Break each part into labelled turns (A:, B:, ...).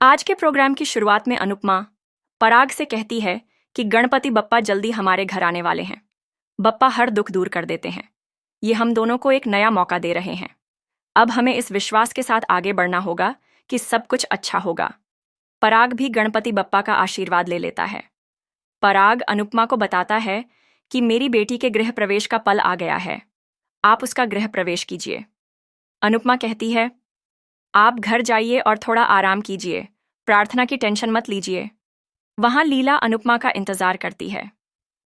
A: आज के प्रोग्राम की शुरुआत में अनुपमा पराग से कहती है कि गणपति बप्पा जल्दी हमारे घर आने वाले हैं। बप्पा हर दुख दूर कर देते हैं। ये हम दोनों को एक नया मौका दे रहे हैं। अब हमें इस विश्वास के साथ आगे बढ़ना होगा कि सब कुछ अच्छा होगा। पराग भी गणपति बप्पा का आशीर्वाद ले लेता है। पराग अनुपमा को बताता है कि मेरी बेटी के गृह प्रवेश का पल आ गया है। आप उसका गृह प्रवेश कीजिए। अनुपमा कहती है, आप घर जाइए और थोड़ा आराम कीजिए। प्रार्थना की टेंशन मत लीजिए। वहां लीला अनुपमा का इंतजार करती है।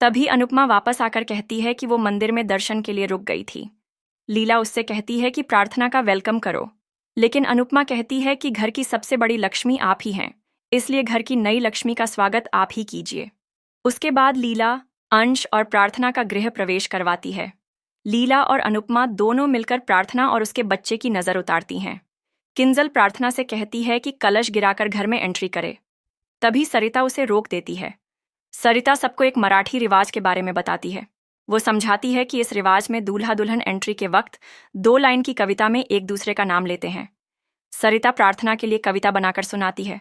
A: तभी अनुपमा वापस आकर कहती है कि वो मंदिर में दर्शन के लिए रुक गई थी। लीला उससे कहती है कि प्रार्थना का वेलकम करो, लेकिन अनुपमा कहती है कि घर की सबसे बड़ी लक्ष्मी आप ही हैं, इसलिए घर की नई लक्ष्मी का स्वागत आप ही कीजिए। उसके बाद लीला अंश और प्रार्थना का गृह प्रवेश करवाती है। लीला और अनुपमा दोनों मिलकर प्रार्थना और उसके बच्चे की नज़र उतारती हैं। किंजल प्रार्थना से कहती है कि कलश गिराकर घर में एंट्री करे। तभी सरिता उसे रोक देती है। सरिता सबको एक मराठी रिवाज के बारे में बताती है। वो समझाती है कि इस रिवाज में दूल्हा दुल्हन एंट्री के वक्त 2 लाइन की कविता में एक दूसरे का नाम लेते हैं। सरिता प्रार्थना के लिए कविता बनाकर सुनाती है।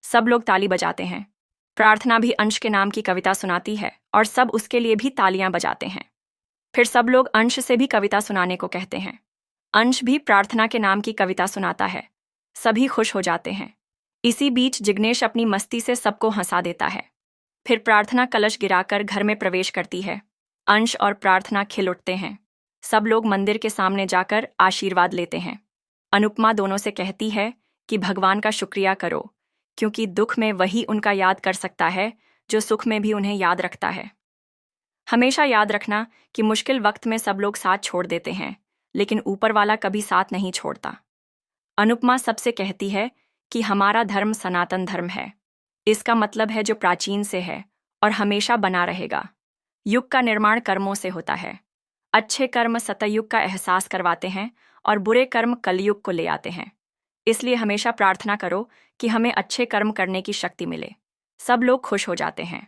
A: सब लोग ताली बजाते हैं। प्रार्थना भी अंश के नाम की कविता सुनाती है और सब उसके लिए भी तालियां बजाते हैं। फिर सब लोग अंश से भी कविता सुनाने को कहते हैं। अंश भी प्रार्थना के नाम की कविता सुनाता है। सभी खुश हो जाते हैं। इसी बीच जिग्नेश अपनी मस्ती से सबको हंसा देता है। फिर प्रार्थना कलश गिराकर घर में प्रवेश करती है। अंश और प्रार्थना खिल उठते हैं। सब लोग मंदिर के सामने जाकर आशीर्वाद लेते हैं। अनुपमा दोनों से कहती है कि भगवान का शुक्रिया करो, क्योंकि दुख में वही उनका याद कर सकता है जो सुख में भी उन्हें याद रखता है। हमेशा याद रखना कि मुश्किल वक्त में सब लोग साथ छोड़ देते हैं, लेकिन ऊपर वाला कभी साथ नहीं छोड़ता। अनुपमा सबसे कहती है कि हमारा धर्म सनातन धर्म है। इसका मतलब है जो प्राचीन से है और हमेशा बना रहेगा। युग का निर्माण कर्मों से होता है। अच्छे कर्म सतयुग का एहसास करवाते हैं और बुरे कर्म कलयुग को ले आते हैं। इसलिए हमेशा प्रार्थना करो कि हमें अच्छे कर्म करने की शक्ति मिले। सब लोग खुश हो जाते हैं।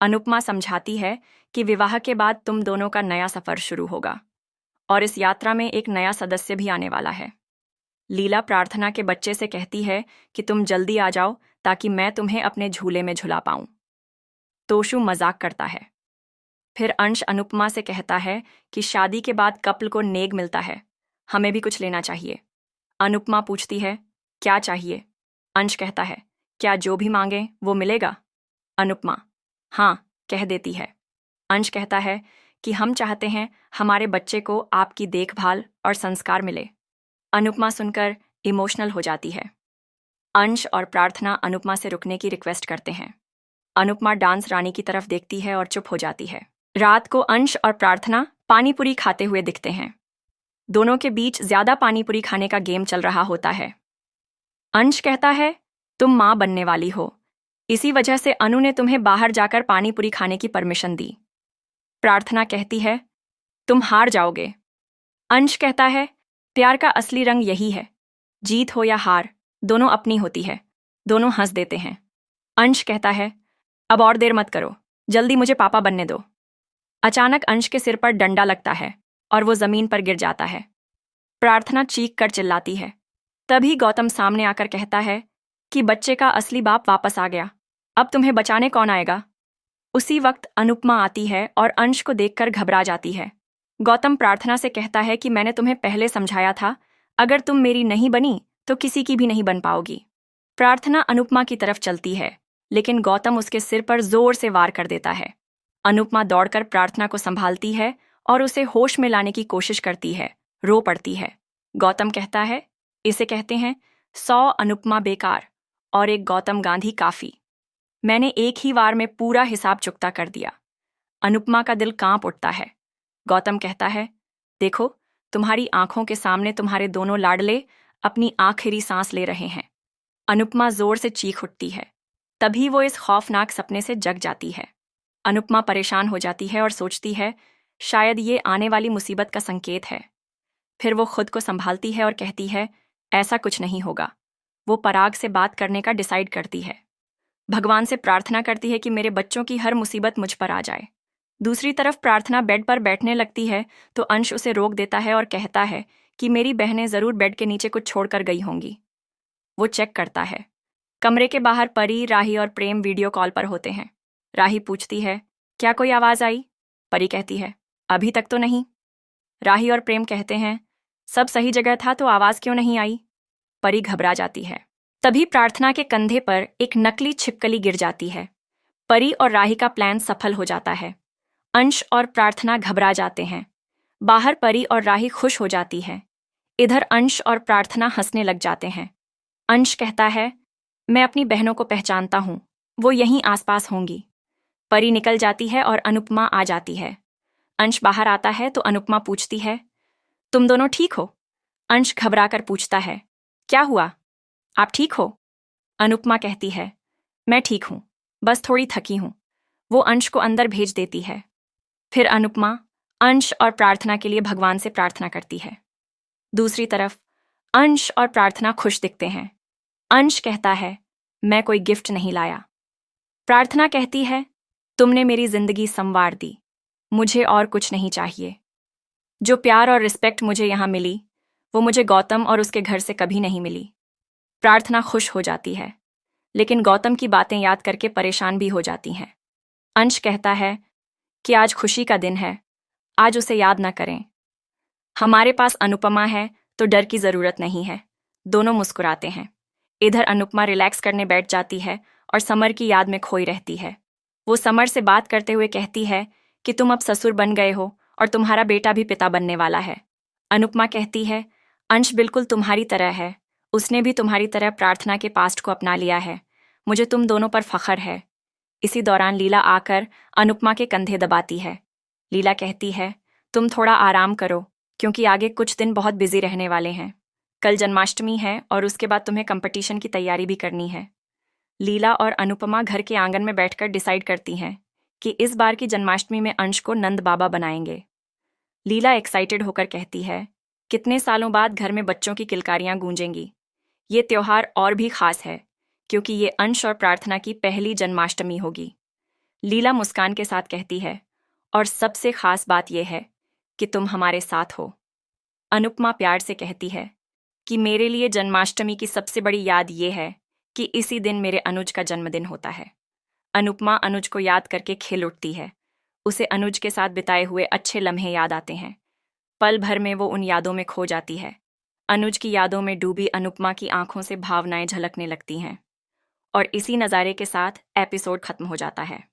A: अनुपमा समझाती है कि विवाह के बाद तुम दोनों का नया सफर शुरू होगा और इस यात्रा में एक नया सदस्य भी आने वाला है। लीला प्रार्थना के बच्चे से कहती है कि तुम जल्दी आ जाओ ताकि मैं तुम्हें अपने झूले में झुला पाऊं। तोशु मजाक करता है। फिर अंश अनुपमा से कहता है कि शादी के बाद कपल को नेग मिलता है, हमें भी कुछ लेना चाहिए। अनुपमा पूछती है, क्या चाहिए? अंश कहता है, क्या जो भी मांगे वो मिलेगा? अनुपमा हाँ कह देती है। अंश कहता है कि हम चाहते हैं हमारे बच्चे को आपकी देखभाल और संस्कार मिले। अनुपमा सुनकर इमोशनल हो जाती है। अंश और प्रार्थना अनुपमा से रुकने की रिक्वेस्ट करते हैं। अनुपमा डांस रानी की तरफ देखती है और चुप हो जाती है। रात को अंश और प्रार्थना पानी पूरी खाते हुए दिखते हैं। दोनों के बीच ज्यादा पानी पूरी खाने का गेम चल रहा होता है। अंश कहता है, तुम माँ बनने वाली हो, इसी वजह से अनु ने तुम्हें बाहर जाकर पानी पूरी खाने की परमिशन दी। प्रार्थना कहती है, तुम हार जाओगे। अंश कहता है, प्यार का असली रंग यही है, जीत हो या हार दोनों अपनी होती है। दोनों हंस देते हैं। अंश कहता है, अब और देर मत करो, जल्दी मुझे पापा बनने दो। अचानक अंश के सिर पर डंडा लगता है और वो जमीन पर गिर जाता है। प्रार्थना चीख कर चिल्लाती है। तभी गौतम सामने आकर कहता है कि बच्चे का असली बाप वापस आ गया, अब तुम्हें बचाने कौन आएगा? उसी वक्त अनुपमा आती है और अंश को देखकर घबरा जाती है। गौतम प्रार्थना से कहता है कि मैंने तुम्हें पहले समझाया था, अगर तुम मेरी नहीं बनी तो किसी की भी नहीं बन पाओगी। प्रार्थना अनुपमा की तरफ चलती है, लेकिन गौतम उसके सिर पर जोर से वार कर देता है। अनुपमा दौड़कर प्रार्थना को संभालती है और उसे होश में लाने की कोशिश करती है। रो पड़ती है। गौतम कहता है, इसे कहते हैं 100 अनुपमा बेकार और एक गौतम गांधी काफी। मैंने एक ही वार में पूरा हिसाब चुकता कर दिया। अनुपमा का दिल कांप उठता है। गौतम कहता है, देखो तुम्हारी आंखों के सामने तुम्हारे दोनों लाडले अपनी आखिरी सांस ले रहे हैं। अनुपमा जोर से चीख उठती है। तभी वो इस खौफनाक सपने से जग जाती है। अनुपमा परेशान हो जाती है और सोचती है, शायद ये आने वाली मुसीबत का संकेत है। फिर वो खुद को संभालती है और कहती है, ऐसा कुछ नहीं होगा। वो पराग से बात करने का डिसाइड करती है। भगवान से प्रार्थना करती है कि मेरे बच्चों की हर मुसीबत मुझ पर आ जाए। दूसरी तरफ प्रार्थना बेड पर बैठने लगती है तो अंश उसे रोक देता है और कहता है कि मेरी बहनें जरूर बेड के नीचे कुछ छोड़कर गई होंगी। वो चेक करता है। कमरे के बाहर परी, राही और प्रेम वीडियो कॉल पर होते हैं। राही पूछती है, क्या कोई आवाज़ आई? परी कहती है, अभी तक तो नहीं। राही और प्रेम कहते हैं, सब सही जगह था तो आवाज़ क्यों नहीं आई? परी घबरा जाती है। तभी प्रार्थना के कंधे पर एक नकली छिपकली गिर जाती है। परी और राही का प्लान सफल हो जाता है। अंश और प्रार्थना घबरा जाते हैं। बाहर परी और राही खुश हो जाती है। इधर अंश और प्रार्थना हंसने लग जाते हैं। अंश कहता है, मैं अपनी बहनों को पहचानता हूँ, वो यहीं आसपास होंगी। परी निकल जाती है और अनुपमा आ जाती है। अंश बाहर आता है तो अनुपमा पूछती है, तुम दोनों ठीक हो? अंश घबराकर पूछता है, क्या हुआ? आप ठीक हो? अनुपमा कहती है, मैं ठीक हूँ, बस थोड़ी थकी हूँ। वो अंश को अंदर भेज देती है। फिर अनुपमा अंश और प्रार्थना के लिए भगवान से प्रार्थना करती है। दूसरी तरफ अंश और प्रार्थना खुश दिखते हैं। अंश कहता है, मैं कोई गिफ्ट नहीं लाया। प्रार्थना कहती है, तुमने मेरी जिंदगी संवार दी, मुझे और कुछ नहीं चाहिए। जो प्यार और रिस्पेक्ट मुझे यहाँ मिली, वो मुझे गौतम और उसके घर से कभी नहीं मिली। प्रार्थना खुश हो जाती है, लेकिन गौतम की बातें याद करके परेशान भी हो जाती हैं। अंश कहता है कि आज खुशी का दिन है, आज उसे याद न करें। हमारे पास अनुपमा है तो डर की जरूरत नहीं है। दोनों मुस्कुराते हैं। इधर अनुपमा रिलैक्स करने बैठ जाती है और समर की याद में खोई रहती है। वो समर से बात करते हुए कहती है कि तुम अब ससुर बन गए हो और तुम्हारा बेटा भी पिता बनने वाला है। अनुपमा कहती है, अंश बिल्कुल तुम्हारी तरह है, उसने भी तुम्हारी तरह प्रार्थना के पास्ट को अपना लिया है। मुझे तुम दोनों पर फख्र है। इसी दौरान लीला आकर अनुपमा के कंधे दबाती है। लीला कहती है, तुम थोड़ा आराम करो, क्योंकि आगे कुछ दिन बहुत बिजी रहने वाले हैं। कल जन्माष्टमी है और उसके बाद तुम्हें कंपटीशन की तैयारी भी करनी है। लीला और अनुपमा घर के आंगन में बैठकर डिसाइड करती हैं कि इस बार की जन्माष्टमी में अंश को नंद बाबा बनाएंगे। लीला एक्साइटेड होकर कहती है, कितने सालों बाद घर में बच्चों की किलकारियां गूंजेंगी। ये त्योहार और भी खास है क्योंकि ये अंश और प्रार्थना की पहली जन्माष्टमी होगी। लीला मुस्कान के साथ कहती है, और सबसे खास बात यह है कि तुम हमारे साथ हो। अनुपमा प्यार से कहती है कि मेरे लिए जन्माष्टमी की सबसे बड़ी याद ये है कि इसी दिन मेरे अनुज का जन्मदिन होता है। अनुपमा अनुज को याद करके खिल उठती है। उसे अनुज के साथ बिताए हुए अच्छे लम्हे याद आते हैं। पल भर में वो उन यादों में खो जाती है। अनुज की यादों में डूबी अनुपमा की आंखों से भावनाएं झलकने लगती हैं। और इसी नज़ारे के साथ एपिसोड खत्म हो जाता है।